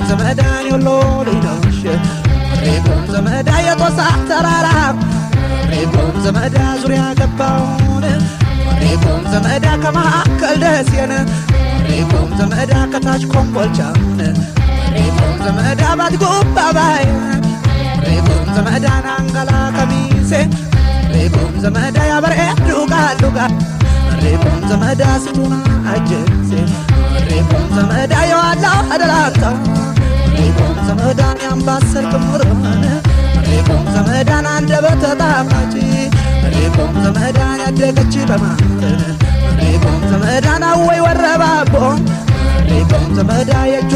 ዘመዳን የሎ ሊኖሽ ሬጎም ዘመዳ የጦሳ ተራራ ሬጎም ዘመዳ ዙሪያ ገባውን ሬጎም ዘመዳ ከመካከል ደሴን ሬጎም ዘመዳ ከታች ኮምቦልቻውን ሬጎም ዘመዳ ባትጎባ ባይ ሬጎም ዘመዳ ናንገላ ከሚሴ ሬጎም ዘመዳ ያበሬ ዱጋ ዱጋ ሬጎም ዘመዳ ሲቱና አጀሴ ሬጎም ዘመዳ የዋላ አደላታ ሬጎም ዘመዳን ያምባሰል ክምርማነ ሬጎም ዘመዳን አንደበተ ጣፋጭ ሬጎም ዘመዳን ያደገች በማር ሬጎም ዘመዳን አወይ ወረባቦ ሬጎም ዘመዳ የጁ